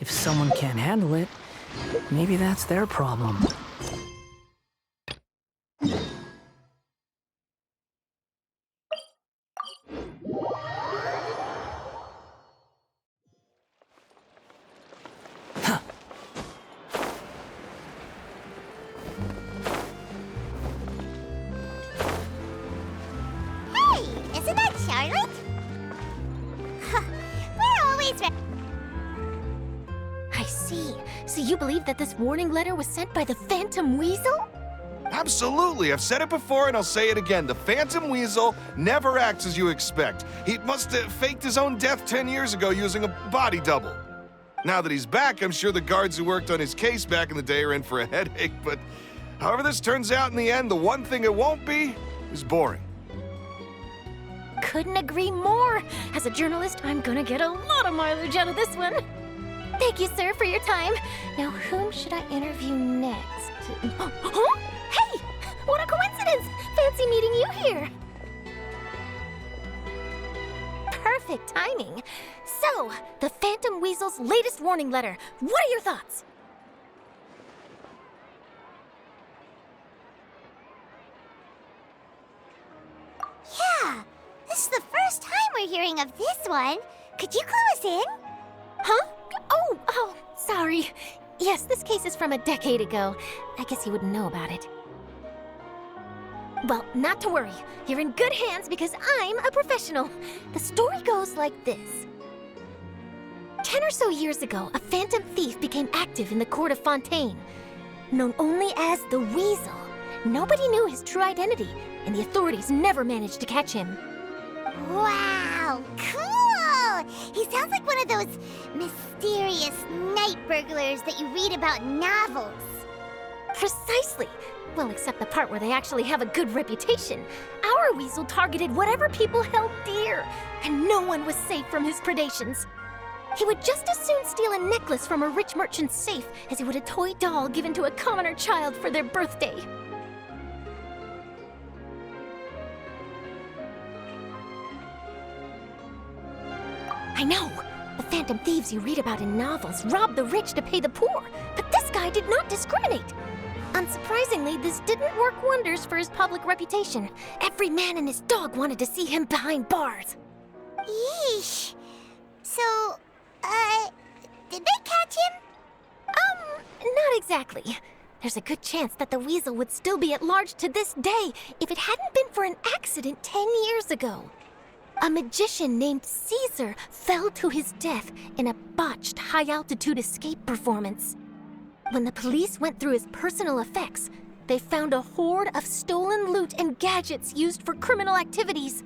If someone can't handle it, maybe that's their problem. Hey, isn't that Charlotte? We're always I see. So you believe that this warning letter was sent by the Phantom Weasel? Absolutely. I've said it before and I'll say it again. The Phantom Weasel never acts as you expect. He must have faked his own death 10 years ago using a body double. Now that he's back, I'm sure the guards who worked on his case back in the day are in for a headache, but however this turns out in the end, the one thing it won't be is boring. Couldn't agree more. As a journalist, I'm gonna get a lot of mileage out of this one. Thank you, sir, for your time. Now, whom should I interview next? Huh? Hey! What a coincidence! Fancy meeting you here. Perfect timing. So, the Phantom Weasel's latest warning letter. What are your thoughts? Yeah, this is the first time we're hearing of this one. Could you clue us in? Huh? Oh, sorry. Yes, this case is from a decade ago. I guess you wouldn't know about it. Well, not to worry. You're in good hands because I'm a professional. The story goes like this. 10 or so years ago, a phantom thief became active in the court of Fontaine. Known only as the Weasel, nobody knew his true identity, and the authorities never managed to catch him. Wow, cool! He sounds like one of those mysterious night burglars that you read about in novels. Precisely. Well, except the part where they actually have a good reputation. Our Weasel targeted whatever people held dear, and no one was safe from his predations. He would just as soon steal a necklace from a rich merchant's safe as he would a toy doll given to a commoner child for their birthday. I know! The phantom thieves you read about in novels rob the rich to pay the poor, but this guy did not discriminate. Unsurprisingly, this didn't work wonders for his public reputation. Every man and his dog wanted to see him behind bars. Yeesh. So, did they catch him? Not exactly. There's a good chance that the Weasel would still be at large to this day if it hadn't been for an accident 10 years ago. A magician named Caesar fell to his death in a botched high-altitude escape performance. When the police went through his personal effects, they found a hoard of stolen loot and gadgets used for criminal activities.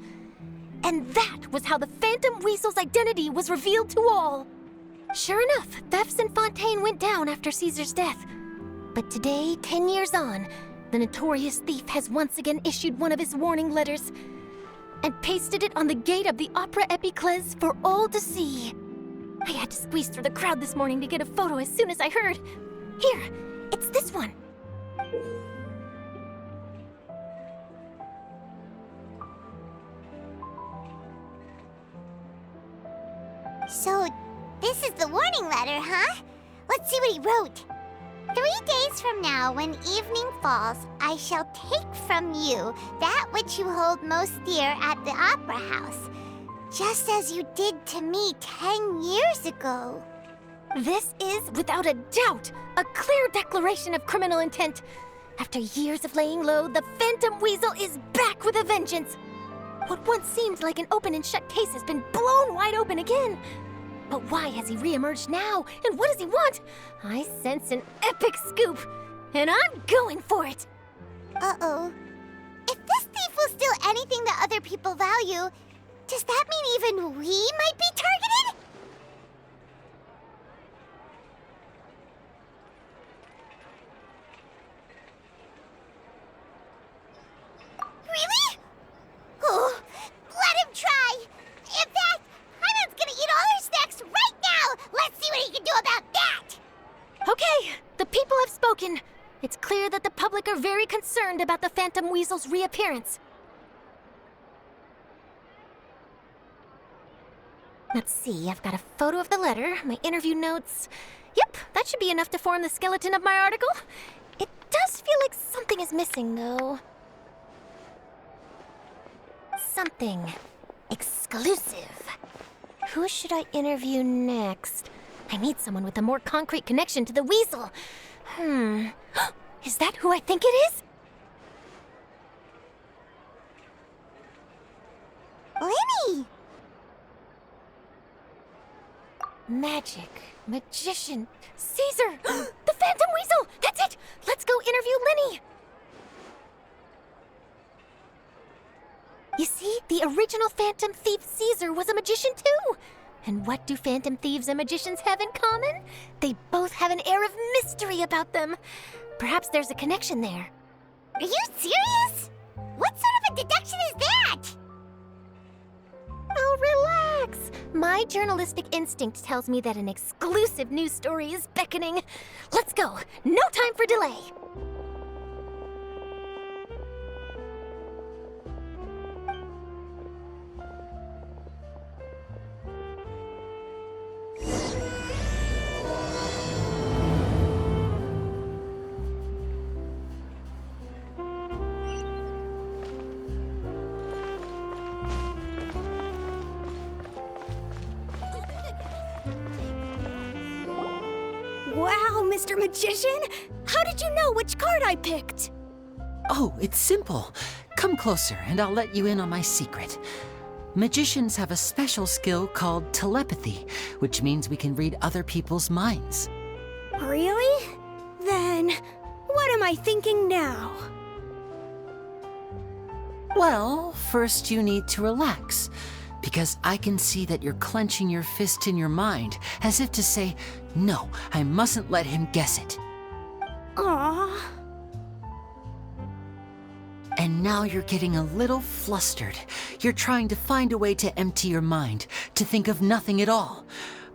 And that was how the Phantom Weasel's identity was revealed to all. Sure enough, thefts in Fontaine went down after Caesar's death. But today, 10 years on, the notorious thief has once again issued one of his warning letters and pasted it on the gate of the Opera Epiclese for all to see. I had to squeeze through the crowd this morning to get a photo as soon as I heard. Here, it's this one. So, this is the warning letter, huh? Let's see what he wrote. 3 days from now, when evening falls, I shall take from you that which you hold most dear at the Opera House, just as you did to me 10 years ago. This is, without a doubt, a clear declaration of criminal intent. After years of laying low, the Phantom Weasel is back with a vengeance. What once seemed like an open and shut case has been blown wide open again. But why has he reemerged now? And what does he want? I sense an epic scoop, and I'm going for it. Uh-oh. If this thief will steal anything that other people value, does that mean even we might be targeted? Really? Oh, let him try. In fact, Hyman's gonna eat all our snacks right now. Let's see what he can do about that. Okay, the people have spoken. It's clear that the public are very concerned about the Phantom Weasel's reappearance. Let's see, I've got a photo of the letter, my interview notes. Yep, that should be enough to form the skeleton of my article. It does feel like something is missing, though. Something exclusive. Who should I interview next? I need someone with a more concrete connection to the weasel. Is that who I think it is? Lyney! Magic, magician, Caesar, the Phantom Weasel! That's it! Let's go interview Lyney! You see, the original Phantom Thief Caesar was a magician too! And what do Phantom Thieves and magicians have in common? They both have an air of mystery about them. Perhaps there's a connection there. Are you serious? What sort of a deduction is that? Oh, relax. My journalistic instinct tells me that an exclusive news story is beckoning. Let's go. No time for delay. Wow, Mr. Magician! How did you know which card I picked? Oh, it's simple. Come closer and I'll let you in on my secret. Magicians have a special skill called telepathy, which means we can read other people's minds. Really? Then, what am I thinking now? Well, first you need to relax, because I can see that you're clenching your fist in your mind, as if to say, no, I mustn't let him guess it. Aww. And now you're getting a little flustered. You're trying to find a way to empty your mind, to think of nothing at all.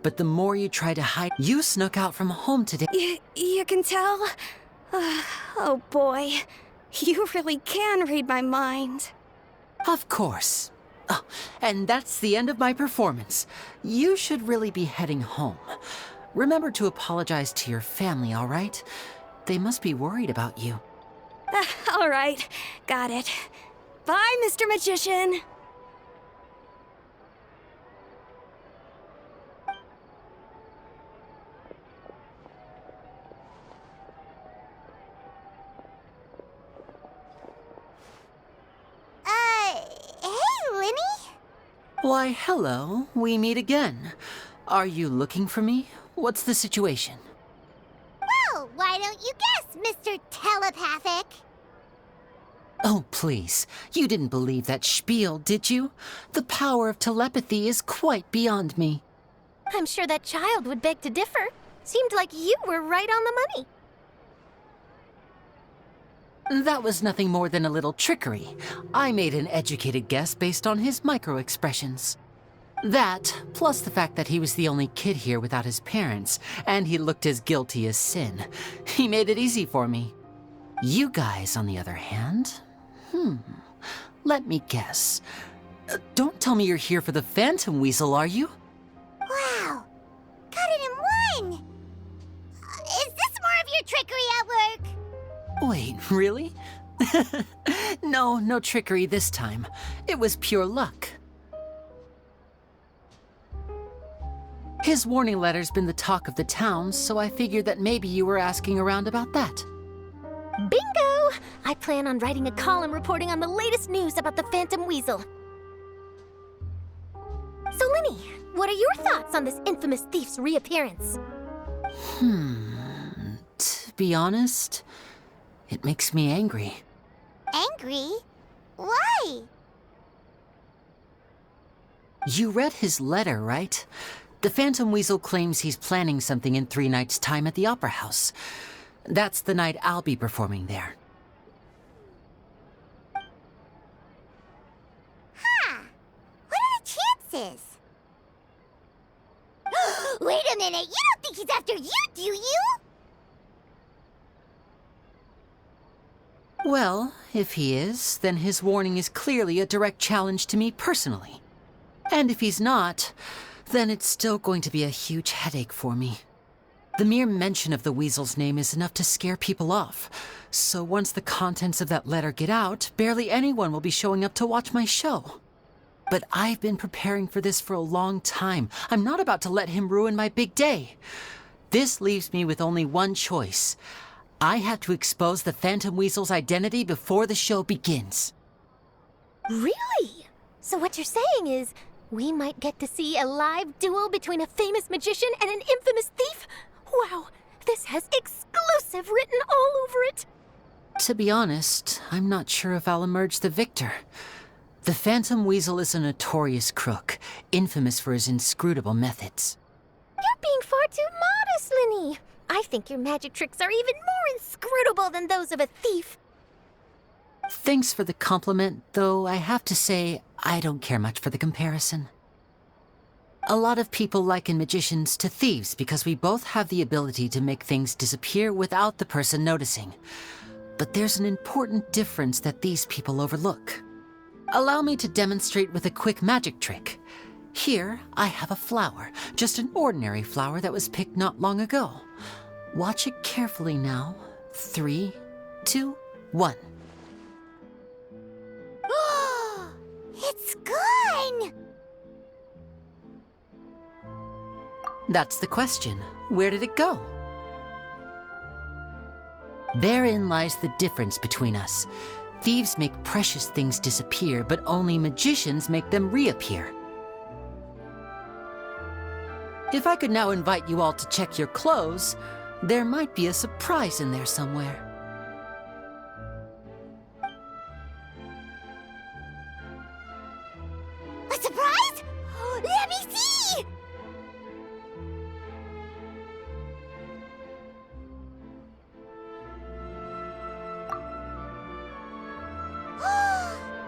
But the more you try to hide, you snuck out from home today. You can tell? Oh boy, you really can read my mind. Of course. Oh, and that's the end of my performance. You should really be heading home. Remember to apologize to your family, all right? They must be worried about you. All right, got it. Bye, Mr. Magician. Hey, Lyney? Why, hello. We meet again. Are you looking for me? What's the situation? Well, why don't you guess, Mr. Telepathic? Oh, please. You didn't believe that spiel, did you? The power of telepathy is quite beyond me. I'm sure that child would beg to differ. Seemed like you were right on the money. That was nothing more than a little trickery. I made an educated guess based on his micro-expressions. That, plus the fact that he was the only kid here without his parents, and he looked as guilty as sin. He made it easy for me. You guys, on the other hand, let me guess. Don't tell me you're here for the Phantom Weasel, are you? Wow, got it in one! Is this more of your trickery at work? Wait, really? No trickery this time. It was pure luck. His warning letter's been the talk of the town, so I figured that maybe you were asking around about that. Bingo! I plan on writing a column reporting on the latest news about the Phantom Weasel. So, Lyney, what are your thoughts on this infamous thief's reappearance? To be honest, it makes me angry. Angry? Why? You read his letter, right? The Phantom Weasel claims he's planning something in 3 nights' time at the Opera House. That's the night I'll be performing there. Huh. What are the chances? Wait a minute, you don't think he's after you, do you? Well, if he is, then his warning is clearly a direct challenge to me personally. And if he's not, then it's still going to be a huge headache for me. The mere mention of the weasel's name is enough to scare people off. So once the contents of that letter get out, barely anyone will be showing up to watch my show. But I've been preparing for this for a long time. I'm not about to let him ruin my big day. This leaves me with only one choice. I have to expose the Phantom Weasel's identity before the show begins. Really? So what you're saying is, we might get to see a live duel between a famous magician and an infamous thief? Wow, this has exclusive written all over it. To be honest, I'm not sure if I'll emerge the victor. The Phantom Weasel is a notorious crook, infamous for his inscrutable methods. You're being far too modest, Lyney. I think your magic tricks are even more inscrutable than those of a thief. Thanks for the compliment, though I have to say I don't care much for the comparison. A lot of people liken magicians to thieves because we both have the ability to make things disappear without the person noticing. But there's an important difference that these people overlook. Allow me to demonstrate with a quick magic trick. Here, I have a flower, just an ordinary flower that was picked not long ago. Watch it carefully now. 3, 2, 1. It's gone! That's the question. Where did it go? Therein lies the difference between us. Thieves make precious things disappear, but only magicians make them reappear. If I could now invite you all to check your clothes, there might be a surprise in there somewhere. A surprise? Let me see!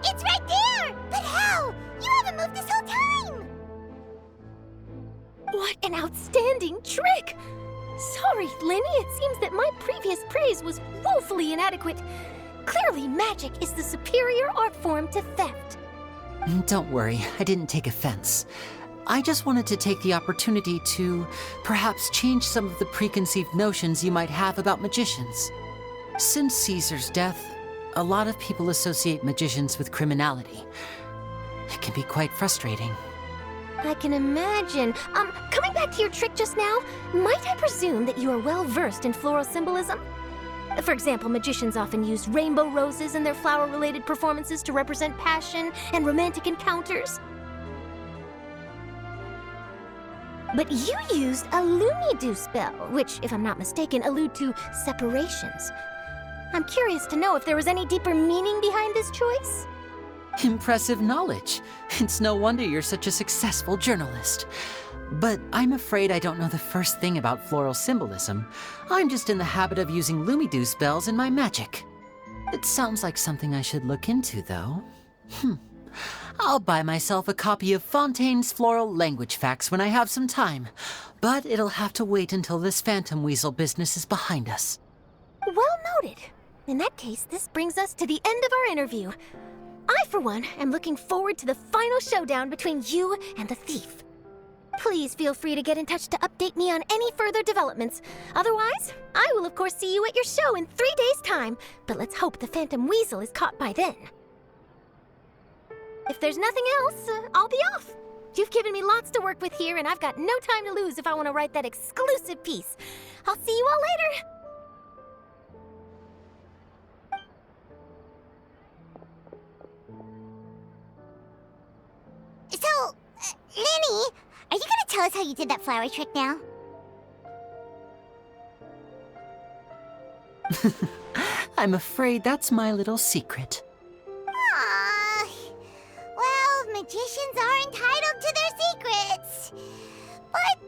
It's right there! But how? You haven't moved this whole time! What an outstanding trick! Sorry, Lyney, it seems that my previous praise was woefully inadequate. Clearly, magic is the superior art form to theft. Don't worry, I didn't take offense. I just wanted to take the opportunity to perhaps change some of the preconceived notions you might have about magicians. Since Caesar's death, a lot of people associate magicians with criminality. It can be quite frustrating. I can imagine. Coming back to your trick just now, might I presume that you are well versed in floral symbolism? For example, magicians often use rainbow roses in their flower-related performances to represent passion and romantic encounters. But you used a Lumidu spell, which, if I'm not mistaken, allude to separations. I'm curious to know if there was any deeper meaning behind this choice? Impressive knowledge. It's no wonder you're such a successful journalist. But I'm afraid I don't know the first thing about floral symbolism. I'm just in the habit of using Lumidu spells in my magic. It sounds like something I should look into, though. I'll buy myself a copy of Fontaine's Floral Language Facts when I have some time. But it'll have to wait until this Phantom Weasel business is behind us. Well noted. In that case, this brings us to the end of our interview. I, for one, am looking forward to the final showdown between you and the thief. Please feel free to get in touch to update me on any further developments. Otherwise, I will of course see you at your show in 3 days' time, but let's hope the Phantom Weasel is caught by then. If there's nothing else, I'll be off. You've given me lots to work with here, and I've got no time to lose if I want to write that exclusive piece. I'll see you all later. So, Lyney, are you gonna tell us how you did that flower trick now? I'm afraid that's my little secret. Aww. Well, magicians are entitled to their secrets. But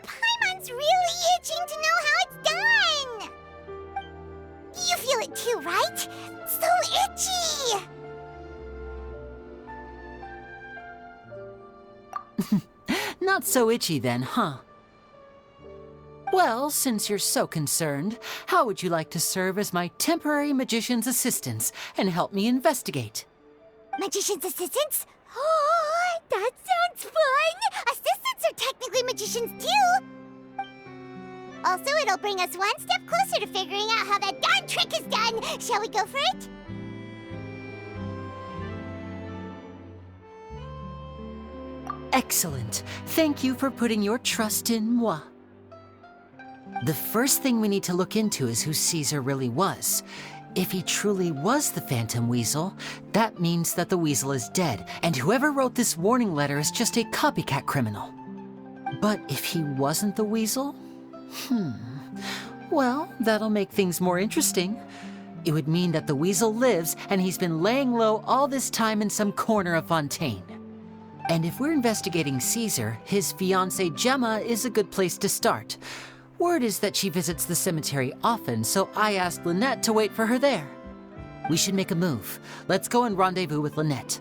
Paimon's really itching to know how it's done. You feel it too, right? So itchy. Not so itchy then, huh? Well, since you're so concerned, how would you like to serve as my temporary magician's assistants and help me investigate? Magician's assistants? Oh, that sounds fun! Assistants We're technically magicians too! Also, it'll bring us one step closer to figuring out how that darn trick is done! Shall we go for it? Excellent. Thank you for putting your trust in moi. The first thing we need to look into is who Caesar really was. If he truly was the Phantom Weasel, that means that the weasel is dead, and whoever wrote this warning letter is just a copycat criminal. But if he wasn't the weasel? Well, that'll make things more interesting. It would mean that the weasel lives, and he's been laying low all this time in some corner of Fontaine. And if we're investigating Caesar, his fiancée Gemma is a good place to start. Word is that she visits the cemetery often, so I asked Lynette to wait for her there. We should make a move. Let's go and rendezvous with Lynette.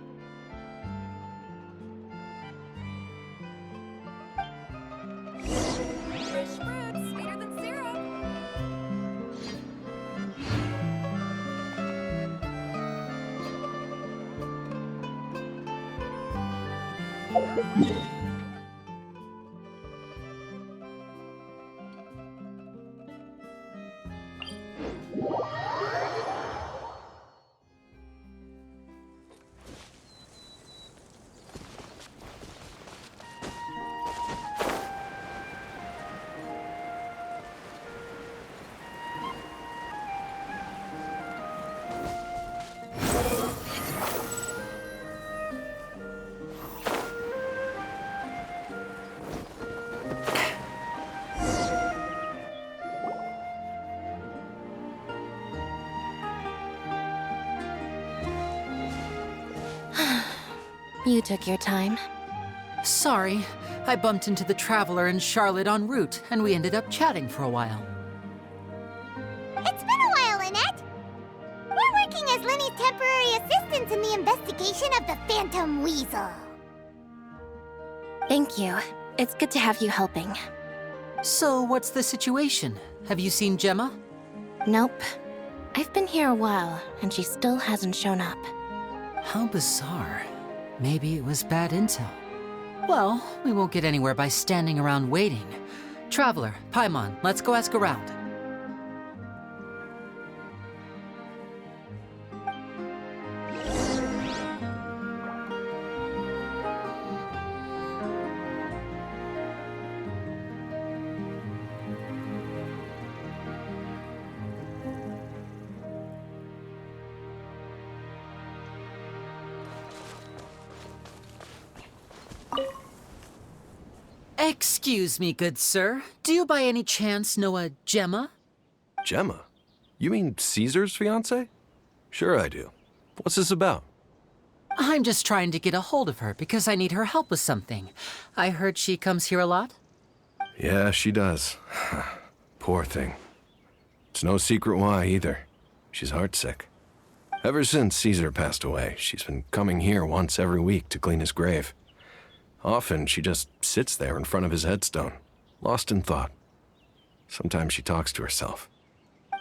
You took your time. Sorry, I bumped into the Traveler and Charlotte en route, and we ended up chatting for a while. It's been a while, Lynette! We're working as Lyney's temporary assistants in the investigation of the Phantom Weasel. Thank you. It's good to have you helping. So, what's the situation? Have you seen Gemma? Nope. I've been here a while, and she still hasn't shown up. How bizarre. Maybe it was bad intel. Well, we won't get anywhere by standing around waiting. Traveler, Paimon, let's go ask around. Excuse me, good sir. Do you by any chance know a Gemma? Gemma? You mean Caesar's fiancée? Sure I do. What's this about? I'm just trying to get a hold of her because I need her help with something. I heard she comes here a lot. Yeah, she does. Poor thing. It's no secret why either. She's heartsick. Ever since Caesar passed away, she's been coming here once every week to clean his grave. Often, she just sits there in front of his headstone, lost in thought. Sometimes she talks to herself.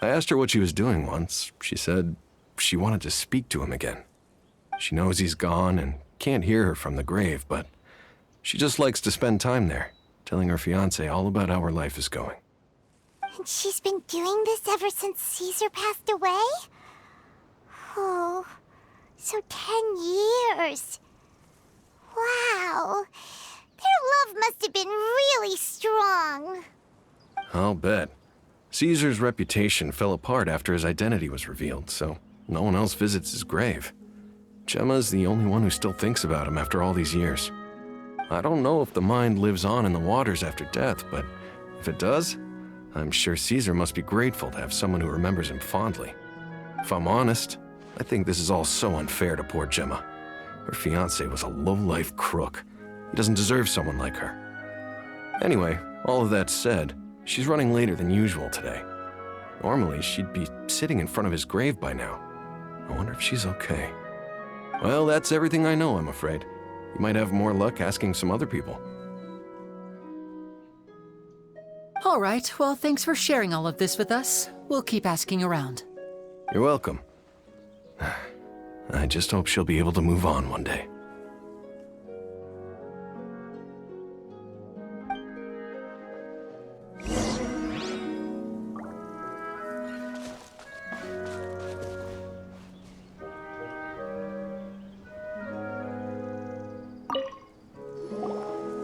I asked her what she was doing once. She said she wanted to speak to him again. She knows he's gone and can't hear her from the grave, but she just likes to spend time there, telling her fiancé all about how her life is going. And she's been doing this ever since Caesar passed away? Oh, so 10 years. Wow, their love must have been really strong. I'll bet. Caesar's reputation fell apart after his identity was revealed, so no one else visits his grave. Gemma's the only one who still thinks about him after all these years. I don't know if the mind lives on in the waters after death, but if it does, I'm sure Caesar must be grateful to have someone who remembers him fondly. If I'm honest, I think this is all so unfair to poor Gemma. Her fiancé was a low-life crook. He doesn't deserve someone like her. Anyway, all of that said, she's running later than usual today. Normally, she'd be sitting in front of his grave by now. I wonder if she's okay. Well, that's everything I know, I'm afraid. You might have more luck asking some other people. All right, well, thanks for sharing all of this with us. We'll keep asking around. You're welcome. I just hope she'll be able to move on one day.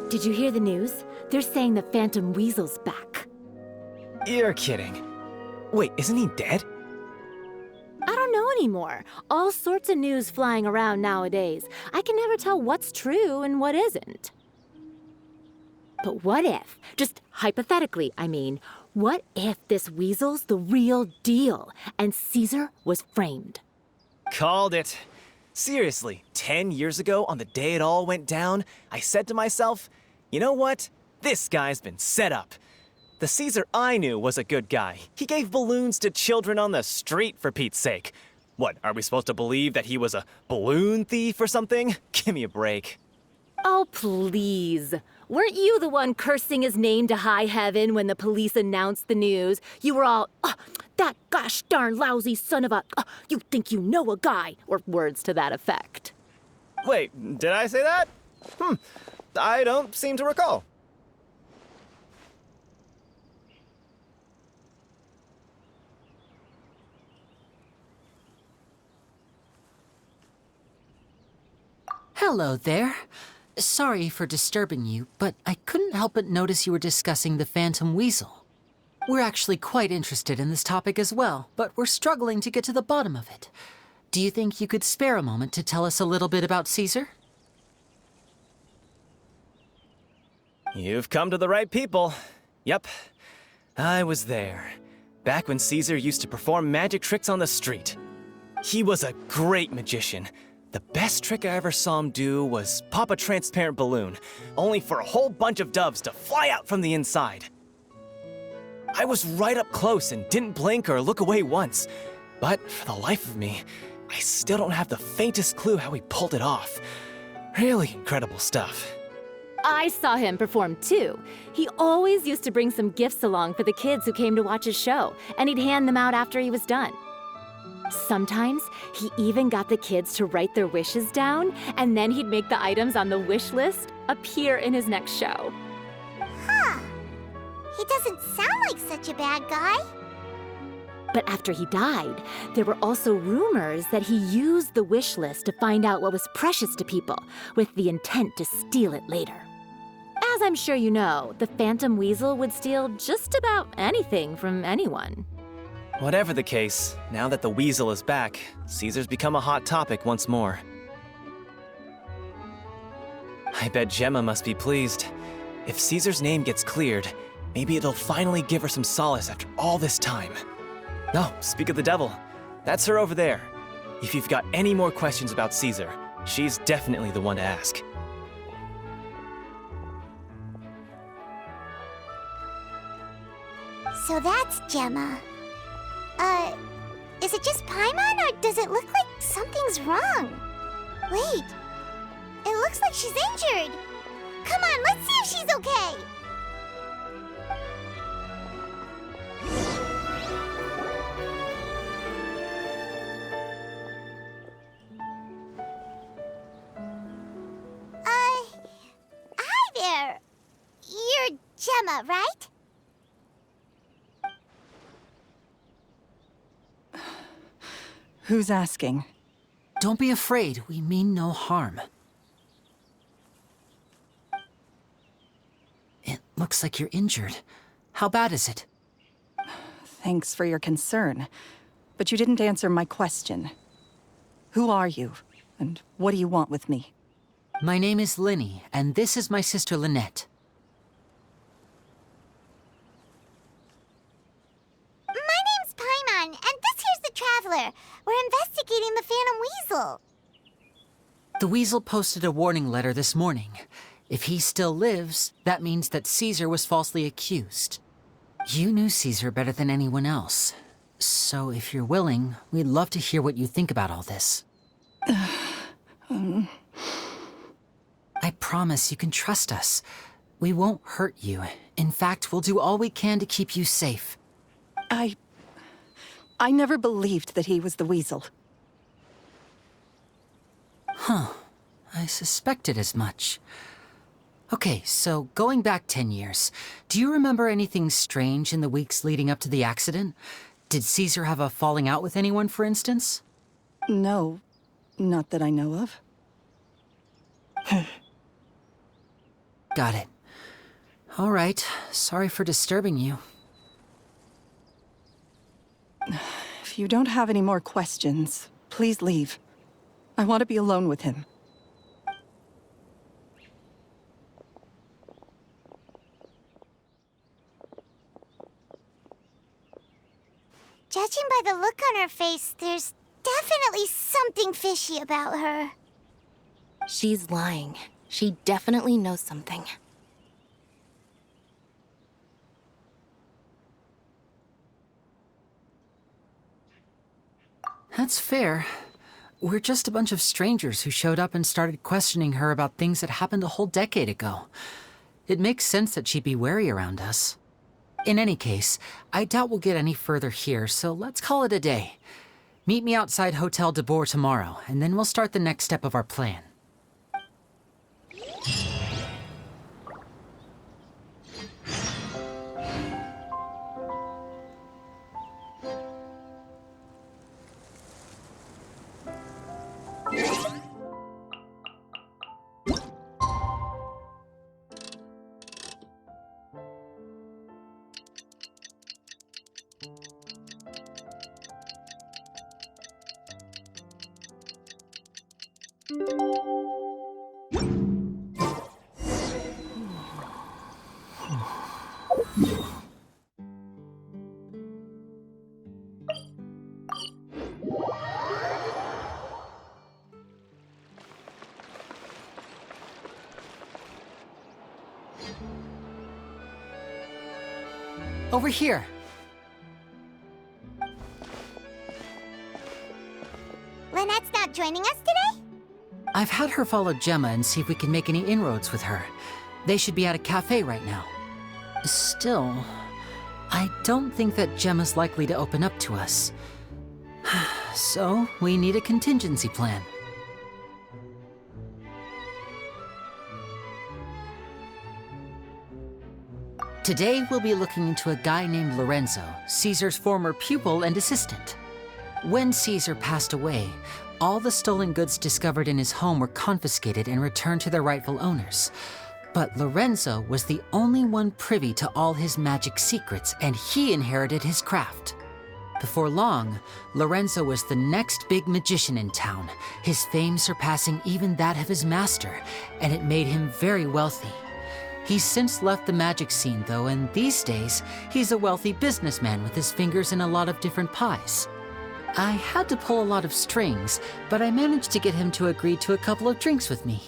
Did you hear the news? They're saying the Phantom Weasel's back. You're kidding. Wait, isn't he dead? I don't know anymore. All sorts of news flying around nowadays. I can never tell what's true and what isn't. But what if, just hypothetically, I mean, what if this weasel's the real deal and Caesar was framed? Called it. Seriously, 10 years ago, on the day it all went down, I said to myself, you know what? This guy's been set up. The Caesar I knew was a good guy. He gave balloons to children on the street, for Pete's sake. What, are we supposed to believe that he was a balloon thief or something? Give me a break. Oh, please. Weren't you the one cursing his name to high heaven when the police announced the news? You were all, that gosh darn lousy son of a, you think you know a guy, or words to that effect. Wait, did I say that? I don't seem to recall. Hello there. Sorry for disturbing you, but I couldn't help but notice you were discussing the Phantom Weasel. We're actually quite interested in this topic as well, but we're struggling to get to the bottom of it. Do you think you could spare a moment to tell us a little bit about Caesar? You've come to the right people. Yep, I was there. Back when Caesar used to perform magic tricks on the street. He was a great magician. The best trick I ever saw him do was pop a transparent balloon, only for a whole bunch of doves to fly out from the inside. I was right up close and didn't blink or look away once. But for the life of me, I still don't have the faintest clue how he pulled it off. Really incredible stuff. I saw him perform too. He always used to bring some gifts along for the kids who came to watch his show, and he'd hand them out after he was done. Sometimes, he even got the kids to write their wishes down, and then he'd make the items on the wish list appear in his next show. Huh. He doesn't sound like such a bad guy. But after he died, there were also rumors that he used the wish list to find out what was precious to people, with the intent to steal it later. As I'm sure you know, the Phantom Weasel would steal just about anything from anyone. Whatever the case, now that the Weasel is back, Caesar's become a hot topic once more. I bet Gemma must be pleased. If Caesar's name gets cleared, maybe it'll finally give her some solace after all this time. Oh, speak of the devil. That's her over there. If you've got any more questions about Caesar, she's definitely the one to ask. So that's Gemma. Is it just Paimon, or does it look like something's wrong? Wait, it looks like she's injured. Come on, let's see if she's okay. Hi there. You're Gemma, right? Who's asking? Don't be afraid, we mean no harm. It looks like you're injured. How bad is it? Thanks for your concern, but you didn't answer my question. Who are you, and what do you want with me? My name is Lyney, and this is my sister Lynette. My name's Paimon, and this here's the Traveler. We're investigating the Phantom Weasel. The Weasel posted a warning letter this morning. If he still lives, that means that Caesar was falsely accused. You knew Caesar better than anyone else. So if you're willing, we'd love to hear what you think about all this. I promise you can trust us. We won't hurt you. In fact, we'll do all we can to keep you safe. I never believed that he was the Weasel. Huh. I suspected as much. Okay, so going back 10 years, do you remember anything strange in the weeks leading up to the accident? Did Caesar have a falling out with anyone, for instance? No, not that I know of. Got it. All right, sorry for disturbing you. If you don't have any more questions, please leave. I want to be alone with him. Judging by the look on her face, there's definitely something fishy about her. She's lying. She definitely knows something. That's fair. We're just a bunch of strangers who showed up and started questioning her about things that happened a whole decade ago. It makes sense that she'd be wary around us. In any case, I doubt we'll get any further here, so let's call it a day. Meet me outside Hotel de Boer tomorrow, and then we'll start the next step of our plan. Over here. Lynette's not joining us today? I've had her follow Gemma and see if we can make any inroads with her. They should be at a cafe right now. Still, I don't think that Gemma's likely to open up to us. So, we need a contingency plan. Today, we'll be looking into a guy named Lorenzo, Caesar's former pupil and assistant. When Caesar passed away, all the stolen goods discovered in his home were confiscated and returned to their rightful owners. But Lorenzo was the only one privy to all his magic secrets, and he inherited his craft. Before long, Lorenzo was the next big magician in town, his fame surpassing even that of his master, and it made him very wealthy. He's since left the magic scene, though, and these days, he's a wealthy businessman with his fingers in a lot of different pies. I had to pull a lot of strings, but I managed to get him to agree to a couple of drinks with me.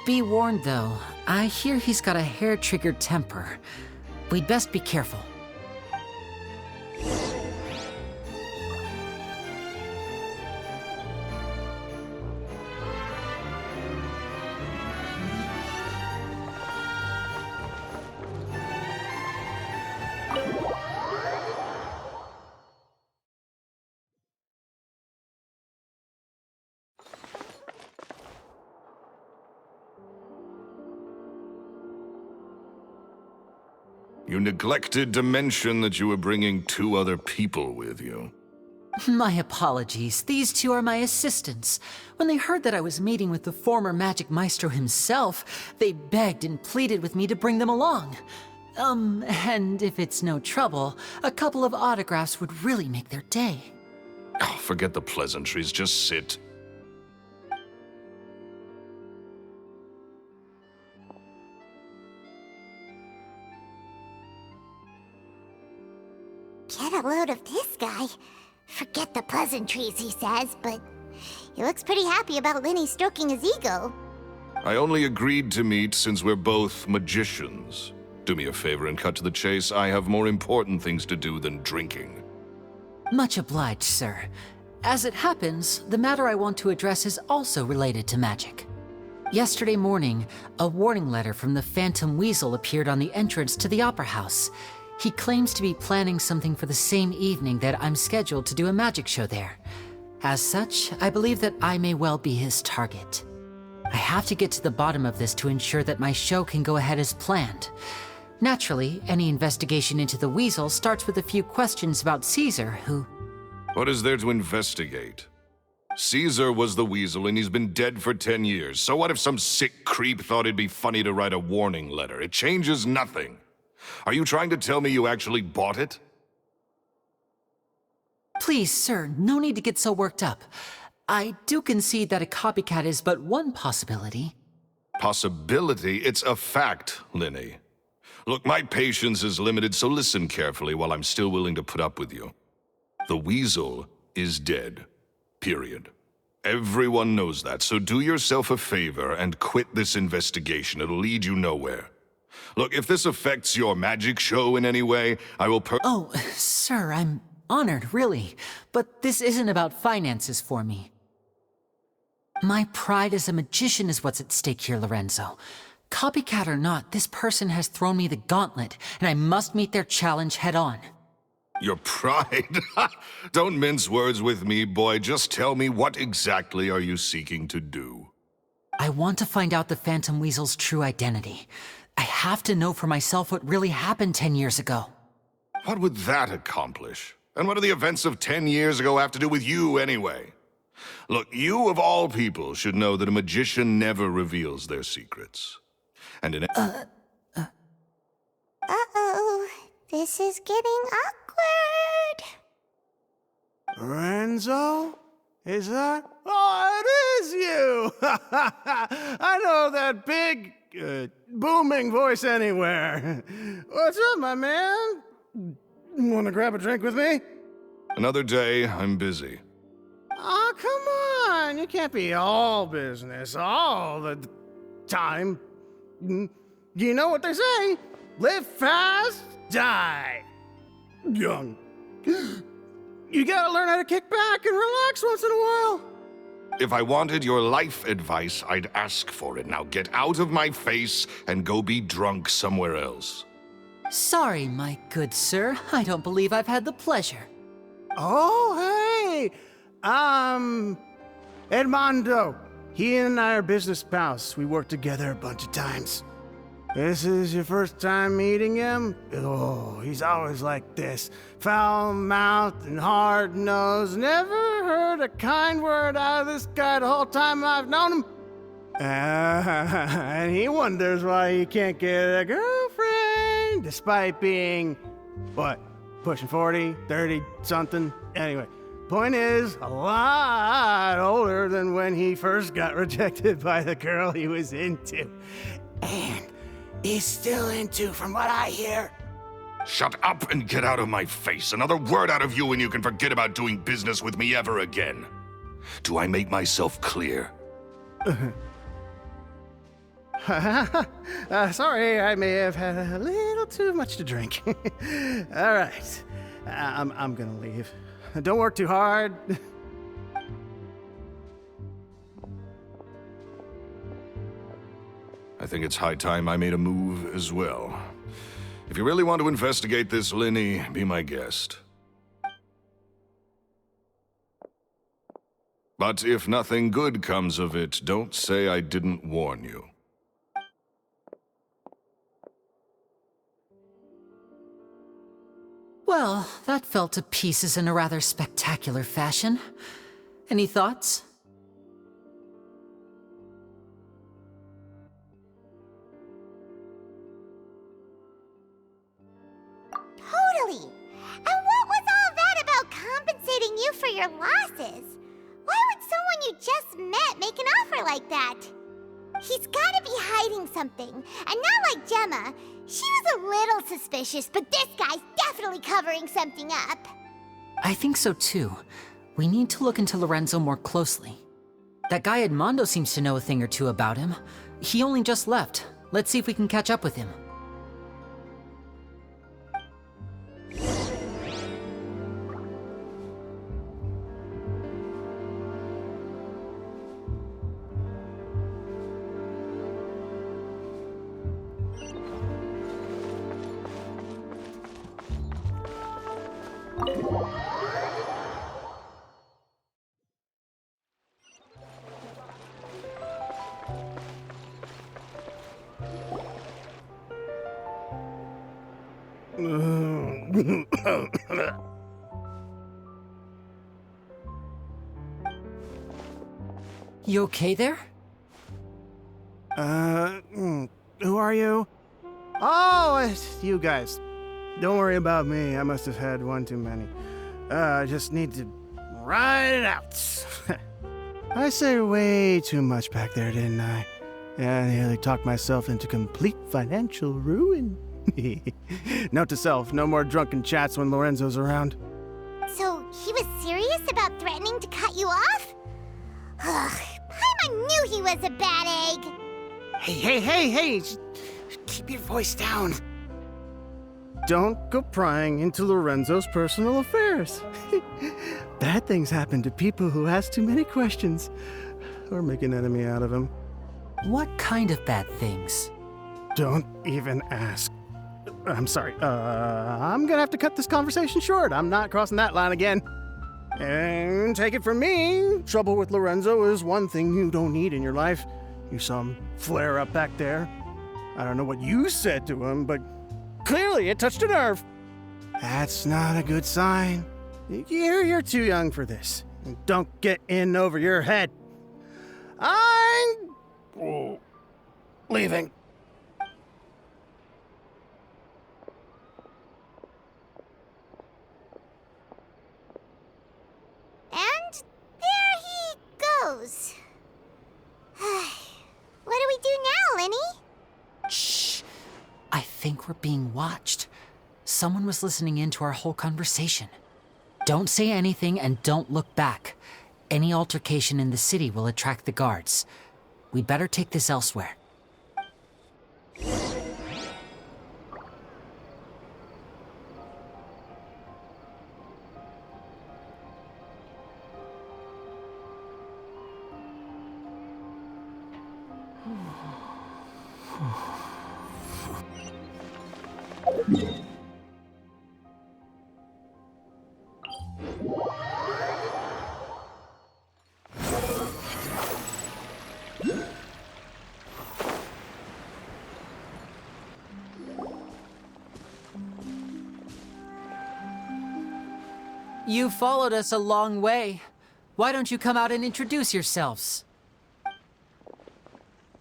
Be warned, though, I hear he's got a hair-triggered temper. We'd best be careful. You neglected to mention that you were bringing 2 other people with you. My apologies. These 2 are my assistants. When they heard that I was meeting with the former magic maestro himself, they begged and pleaded with me to bring them along. And if it's no trouble, a couple of autographs would really make their day. Oh, forget the pleasantries, just sit. Get a load of this guy. Forget the pleasantries, he says, but he looks pretty happy about Lyney stroking his ego. I only agreed to meet since we're both magicians. Do me a favor and cut to the chase. I have more important things to do than drinking. Much obliged, sir. As it happens, the matter I want to address is also related to magic. Yesterday morning, a warning letter from the Phantom Weasel appeared on the entrance to the Opera House. He claims to be planning something for the same evening that I'm scheduled to do a magic show there. As such, I believe that I may well be his target. I have to get to the bottom of this to ensure that my show can go ahead as planned. Naturally, any investigation into the Weasel starts with a few questions about Caesar, who... What is there to investigate? Caesar was the weasel, and he's been dead for 10 years. So what if some sick creep thought it'd be funny to write a warning letter? It changes nothing. Are you trying to tell me you actually bought it? Please, sir, no need to get so worked up. I do concede that a copycat is but one possibility. Possibility? It's a fact, Lyney. Look, my patience is limited, so listen carefully while I'm still willing to put up with you. The weasel is dead. Period. Everyone knows that, so do yourself a favor and quit this investigation. It'll lead you nowhere. Look, if this affects your magic show in any way, I will Oh, sir, I'm honored, really. But this isn't about finances for me. My pride as a magician is what's at stake here, Lorenzo. Copycat or not, this person has thrown me the gauntlet, and I must meet their challenge head-on. Your pride? Don't mince words with me, boy. Just tell me, what exactly are you seeking to do? I want to find out the Phantom Weasel's true identity. I have to know for myself what really happened 10 years ago. What would that accomplish? And what do the events of 10 years ago have to do with you, anyway? Look, you of all people should know that a magician never reveals their secrets. And in Uh-oh. This is getting awkward. Lorenzo? Is that? Oh, it is you! I know that big, booming voice anywhere. What's up, my man? Want to grab a drink with me? another day, I'm busy. Oh, come on. You can't be all business all the time. You know what they say? Live fast, die young. You gotta learn how to kick back and relax once in a while. If I wanted your life advice, I'd ask for it. Now get out of my face and go be drunk somewhere else. Sorry, my good sir. I don't believe I've had the pleasure. Oh, hey! Edmondo. He and I are business pals. We worked together a bunch of times. This is your first time meeting him? Oh, he's always like this. Foul-mouthed and hard-nosed. Never heard a kind word out of this guy the whole time I've known him. And he wonders why he can't get a girlfriend, despite being, what, pushing 40, 30, something? Anyway, point is, a lot older than when he first got rejected by the girl he was into. And he's still into, from what I hear. Shut up and get out of my face. Another word out of you and you can forget about doing business with me ever again. Do I make myself clear? Sorry, I may have had a little too much to drink. All right, I'm gonna leave. Don't work too hard. I think it's high time I made a move as well. If you really want to investigate this, Lyney, be my guest. But if nothing good comes of it, don't say I didn't warn you. Well, that fell to pieces in a rather spectacular fashion. Any thoughts? Totally. And what was all that about compensating you for your losses? Why would someone you just met make an offer like that? He's gotta be hiding something. And not like Gemma. She was a little suspicious, but this guy's definitely covering something up. I think so too. We need to look into Lorenzo more closely. That guy Edmondo seems to know a thing or two about him. He only just left. Let's see if we can catch up with him. You okay there? Who are you? Oh, it's you guys. Don't worry about me. I must have had one too many. I just need to ride it out. I said way too much back there, didn't I? Yeah, I nearly talked myself into complete financial ruin. Note to self, no more drunken chats when Lorenzo's around. So he was serious about threatening to cut you off? Ugh, Paimon knew he was a bad egg. Hey, just keep your voice down. Don't go prying into Lorenzo's personal affairs. Bad things happen to people who ask too many questions or make an enemy out of him. What kind of bad things? Don't even ask. I'm sorry. I'm gonna have to cut this conversation short. I'm not crossing that line again. And take it from me, trouble with Lorenzo is one thing you don't need in your life. You saw him flare up back there. I don't know what you said to him, but clearly it touched a nerve. That's not a good sign. You're too young for this. Don't get in over your head. I'm leaving. And there he goes. What do we do now, Lyney? Shh. I think we're being watched. Someone was listening in to our whole conversation. Don't say anything and don't look back. Any altercation in the city will attract the guards. We better take this elsewhere. You followed us a long way. Why don't you come out and introduce yourselves?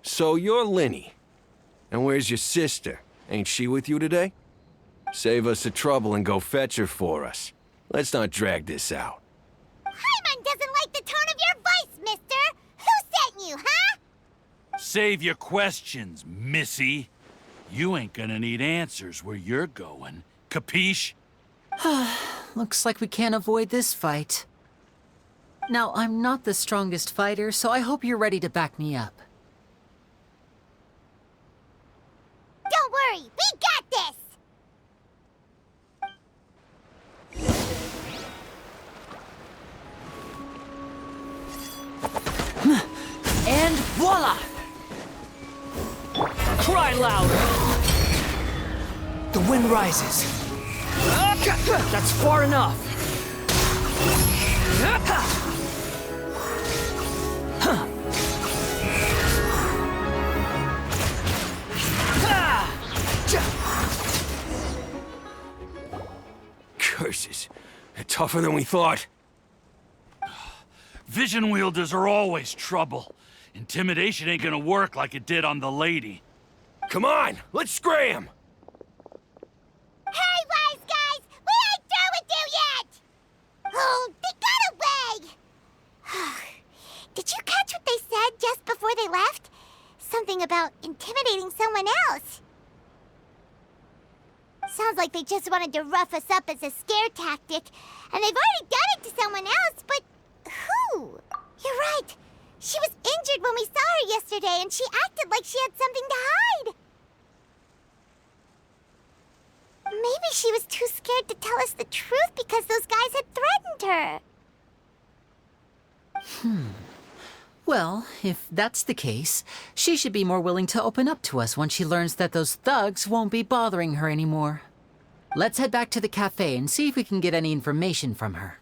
So you're Lyney. And where's your sister? Ain't she with you today? Save us the trouble and go fetch her for us. Let's not drag this out. Paimon doesn't like the tone of your voice, mister! Who sent you, huh? Save your questions, missy. You ain't gonna need answers where you're going. Capiche? Looks like we can't avoid this fight. Now, I'm not the strongest fighter, so I hope you're ready to back me up. Don't worry, we got this! And voila! Cry louder! The wind rises. That's far enough. Curses. They're tougher than we thought. Vision wielders are always trouble. Intimidation ain't gonna work like it did on the lady. Come on, let's scram! Hey, wise guys! We ain't through with you yet! Oh, they got away! Did you catch what they said just before they left? Something about intimidating someone else. Sounds like they just wanted to rough us up as a scare tactic, and they've already done it to someone else, but who? You're right. She was injured when we saw her yesterday, and she acted like she had something to hide. Maybe she was too scared to tell us the truth because those guys had threatened her. Well, if that's the case, she should be more willing to open up to us once she learns that those thugs won't be bothering her anymore. Let's head back to the cafe and see if we can get any information from her.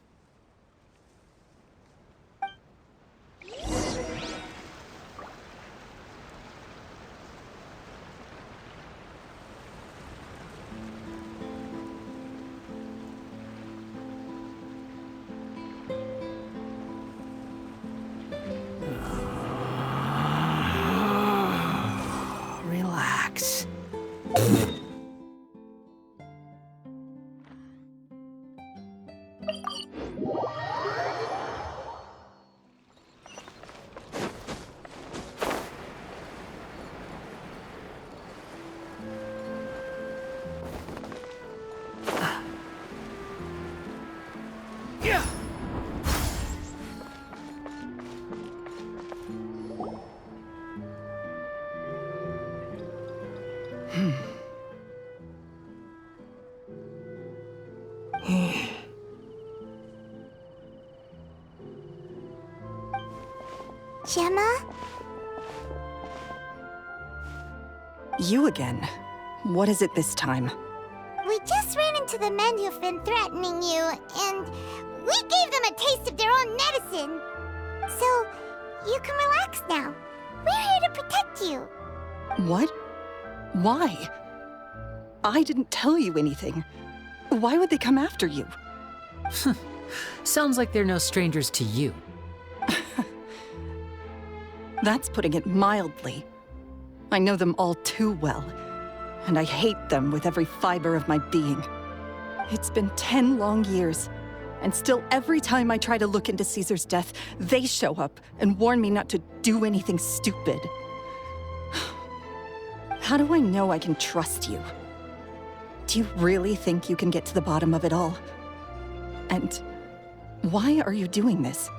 Gemma? You again. What is it this time? We just ran into the men who've been threatening you, and we gave them a taste of their own medicine. So, you can relax now. We're here to protect you. What? Why? I didn't tell you anything. Why would they come after you? Sounds like they're no strangers to you. That's putting it mildly. I know them all too well, and I hate them with every fiber of my being. It's been 10 long years, and still every time I try to look into Caesar's death, they show up and warn me not to do anything stupid. How do I know I can trust you? Do you really think you can get to the bottom of it all? And why are you doing this?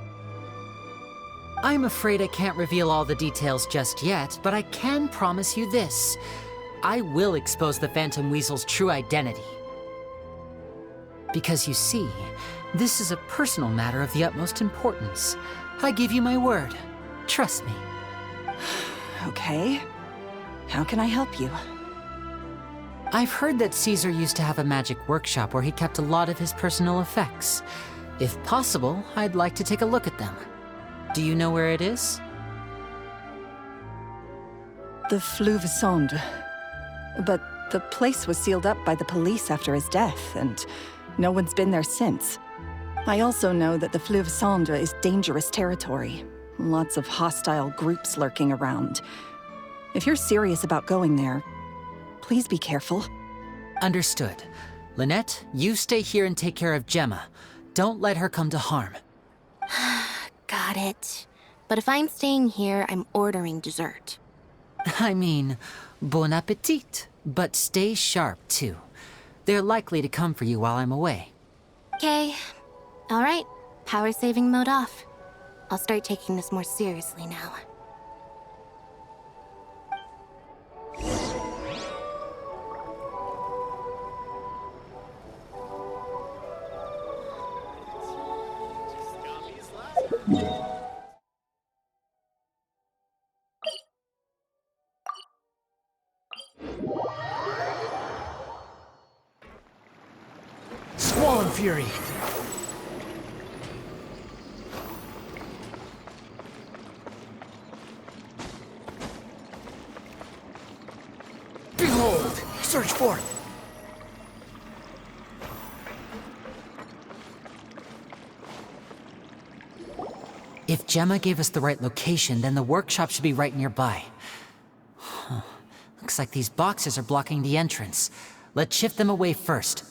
I'm afraid I can't reveal all the details just yet, but I can promise you this. I will expose the Phantom Weasel's true identity. Because you see, this is a personal matter of the utmost importance. I give you my word. Trust me. Okay. How can I help you? I've heard that Caesar used to have a magic workshop where he kept a lot of his personal effects. If possible, I'd like to take a look at them. Do you know where it is? The Fleuve Sonde. But the place was sealed up by the police after his death, and no one's been there since. I also know that the Fleuve Sonde is dangerous territory. Lots of hostile groups lurking around. If you're serious about going there, please be careful. Understood. Lynette, you stay here and take care of Gemma. Don't let her come to harm. Got it. But if I'm staying here, I'm ordering dessert. I mean, bon appetit. But stay sharp, too. They're likely to come for you while I'm away. Okay. All right. Power saving mode off. I'll start taking this more seriously now. Squall and Fury! Behold! Search forth! If Gemma gave us the right location, then the workshop should be right nearby. Huh. Looks like these boxes are blocking the entrance. Let's shift them away first.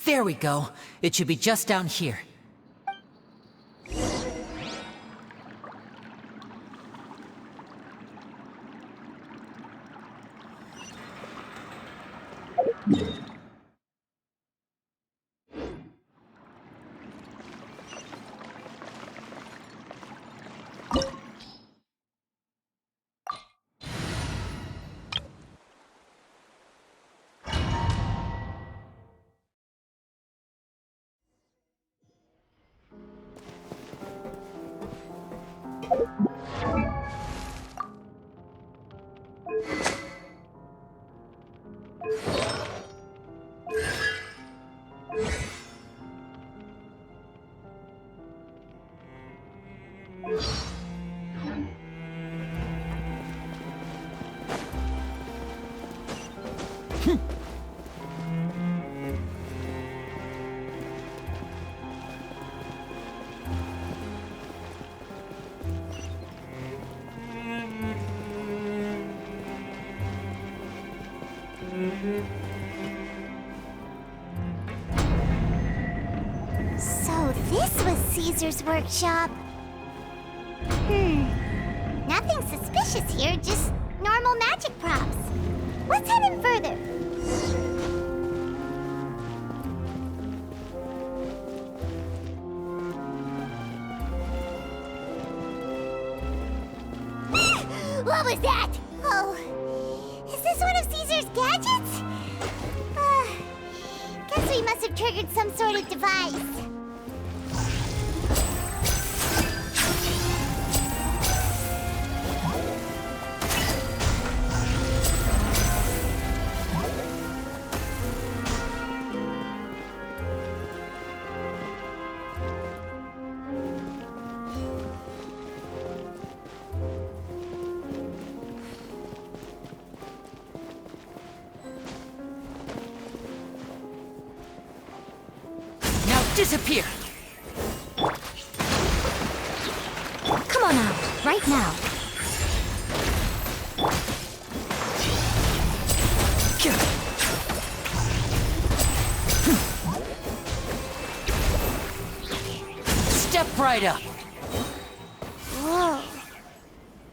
There we go. It should be just down here. this was Caesar's workshop. Nothing suspicious here, just normal magic props. Let's head in further. What was that? Oh, is this one of Caesar's gadgets? Guess we must have triggered some sort of device. Disappear! Come on out, right now. Step right up! Whoa.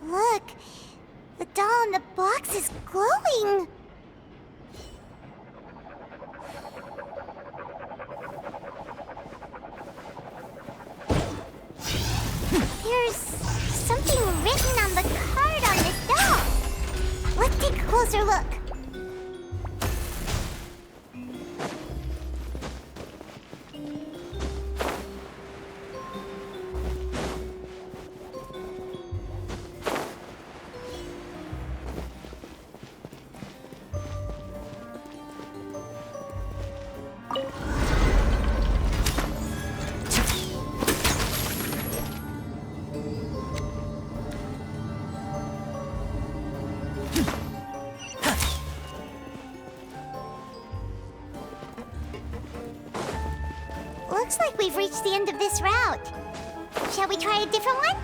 Look, the doll in the box is glowing. There's something written on the card on this doll. Let's take a closer look. Looks like we've reached the end of this route. Shall we try a different one?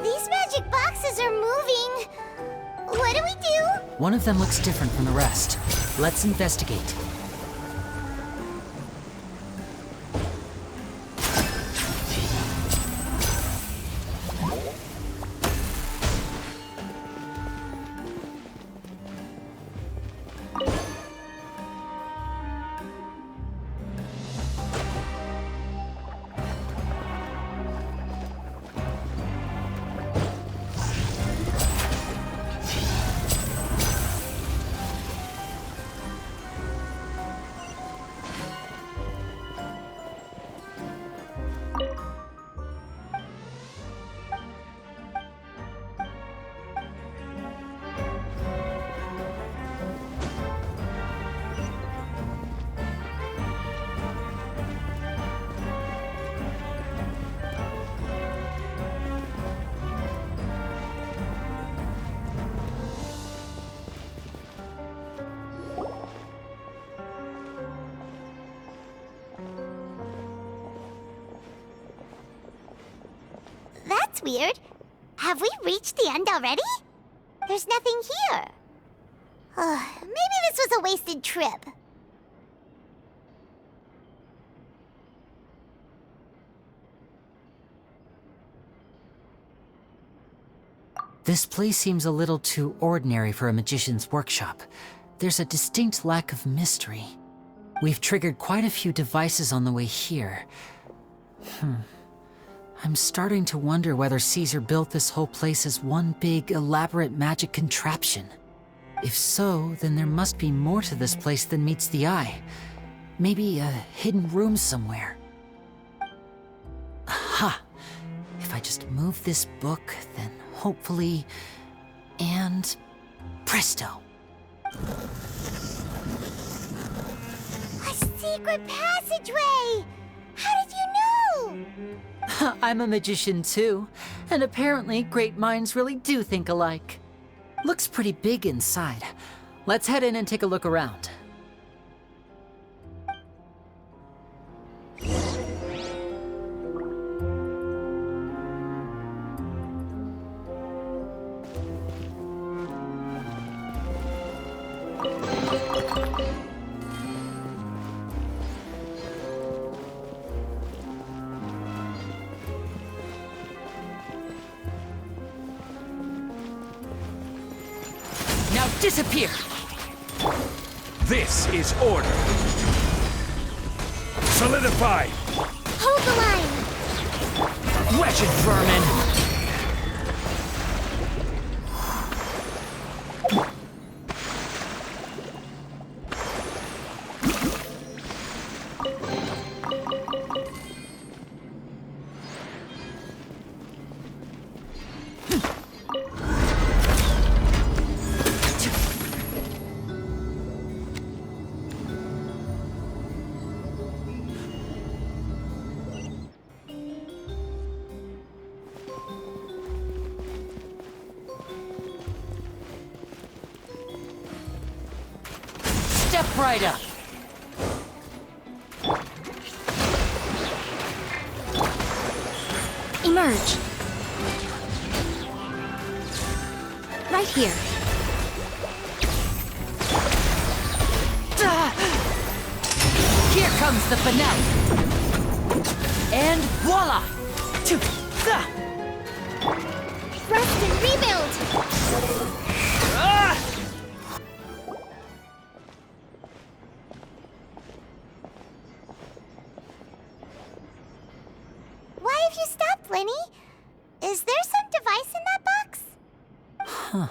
These magic boxes are moving. What do we do? One of them looks different from the rest. Let's investigate. That's weird. Have we reached the end already? There's nothing here. Maybe this was a wasted trip. This place seems a little too ordinary for a magician's workshop. There's a distinct lack of mystery. We've triggered quite a few devices on the way here. I'm starting to wonder whether Caesar built this whole place as one big, elaborate magic contraption. If so, then there must be more to this place than meets the eye. Maybe a hidden room somewhere. Aha! If I just move this book, then hopefully... and... presto! A secret passageway! How did you know? I'm a magician too, and apparently great minds really do think alike. Looks pretty big inside. Let's head in and take a look around. Disappear! This is order. Solidify! Hold the line! Wretched vermin! Step right up! Emerge. Right here. Here comes the finale! And voila! Rest and rebuild! Why have you stopped, Lyney? Is there some device in that box? Huh.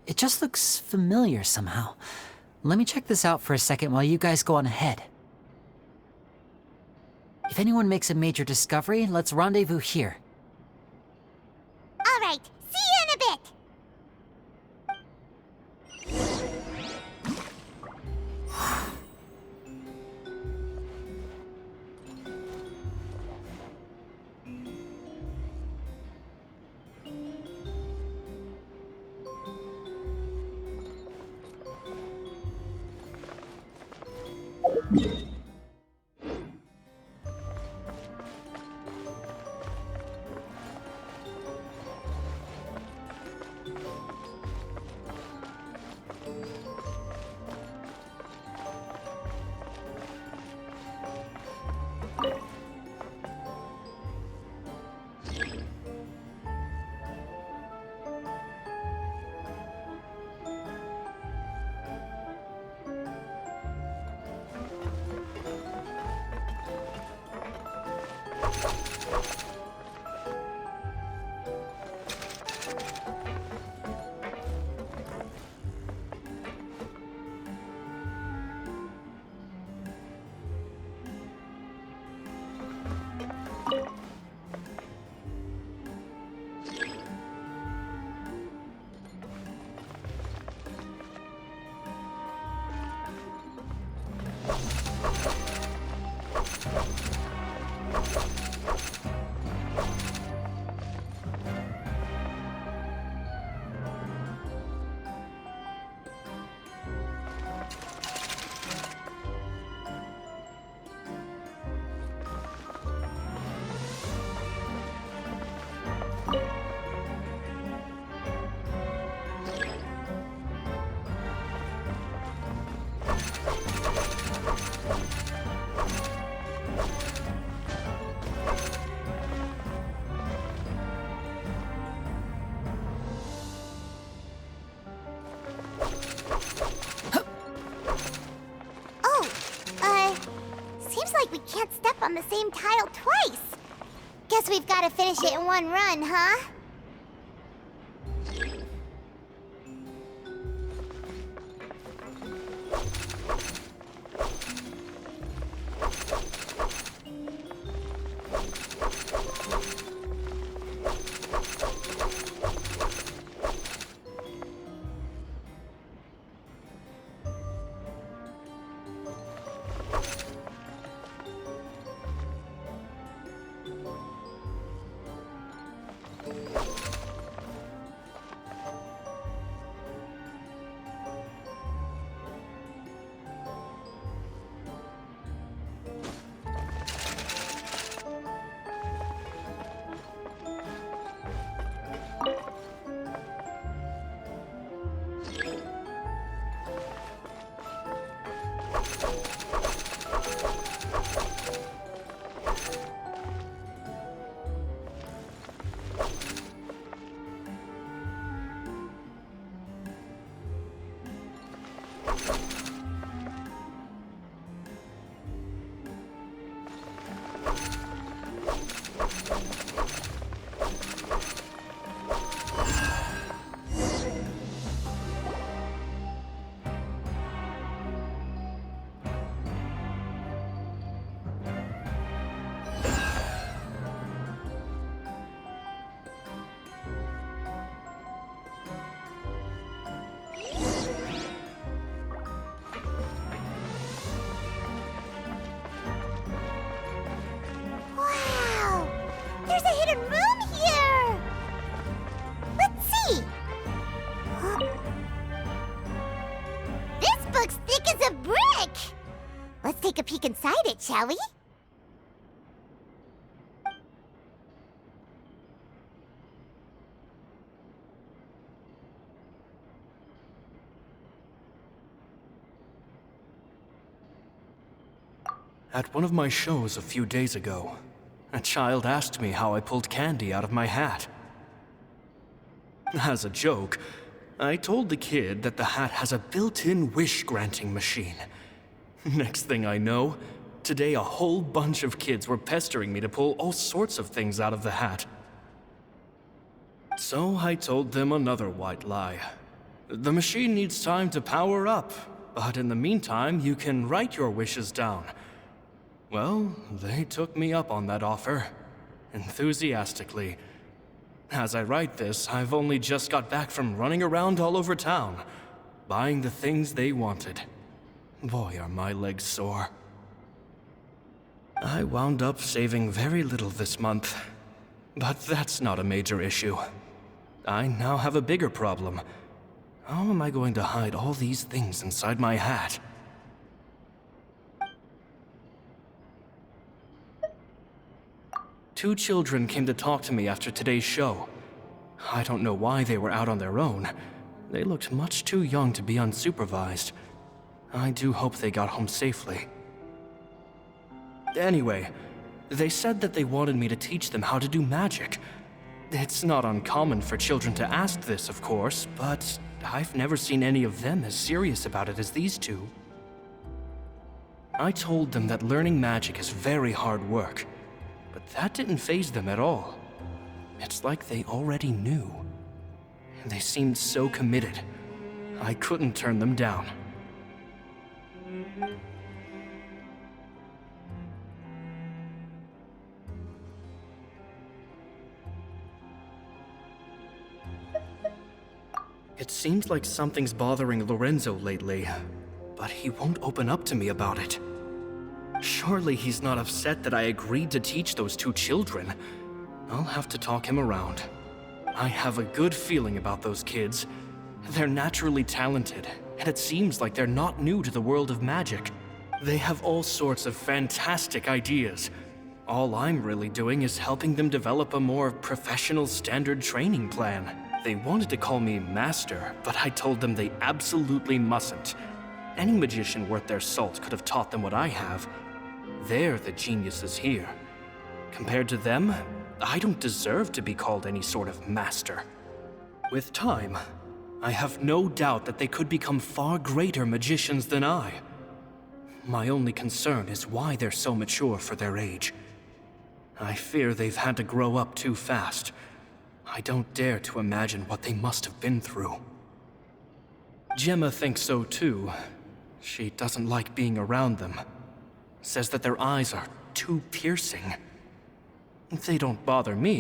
It just looks familiar somehow. Let me check this out for a second while you guys go on ahead. If anyone makes a major discovery, let's rendezvous here. All right, see you in a bit. Seems like we can't step on the same tile twice. Guess we've got to finish it in one run, huh? modern room here! Let's see! This book's thick as a brick! Let's take a peek inside it, shall we? At one of my shows a few days ago, a child asked me how I pulled candy out of my hat. As a joke, I told the kid that the hat has a built-in wish-granting machine. Next thing I know, today a whole bunch of kids were pestering me to pull all sorts of things out of the hat. So I told them another white lie. The machine needs time to power up, but in the meantime, you can write your wishes down. Well, they took me up on that offer, enthusiastically. As I write this, I've only just got back from running around all over town, buying the things they wanted. Boy, are my legs sore. I wound up saving very little this month, but that's not a major issue. I now have a bigger problem. How am I going to hide all these things inside my hat? Two children came to talk to me after today's show. I don't know why they were out on their own. They looked much too young to be unsupervised. I do hope they got home safely. Anyway, they said that they wanted me to teach them how to do magic. It's not uncommon for children to ask this, of course, but I've never seen any of them as serious about it as these two. I told them that learning magic is very hard work. But that didn't faze them at all. It's like they already knew. They seemed so committed. I couldn't turn them down. It seems like something's bothering Lorenzo lately, but he won't open up to me about it. Surely he's not upset that I agreed to teach those two children. I'll have to talk him around. I have a good feeling about those kids. They're naturally talented, and it seems like they're not new to the world of magic. They have all sorts of fantastic ideas. All I'm really doing is helping them develop a more professional standard training plan. They wanted to call me Master, but I told them they absolutely mustn't. Any magician worth their salt could have taught them what I have. They're the geniuses here. Compared to them, I don't deserve to be called any sort of master. With time, I have no doubt that they could become far greater magicians than I. My only concern is why they're so mature for their age. I fear they've had to grow up too fast. I don't dare to imagine what they must have been through. Gemma thinks so too. She doesn't like being around them. Says that their eyes are too piercing. They don't bother me.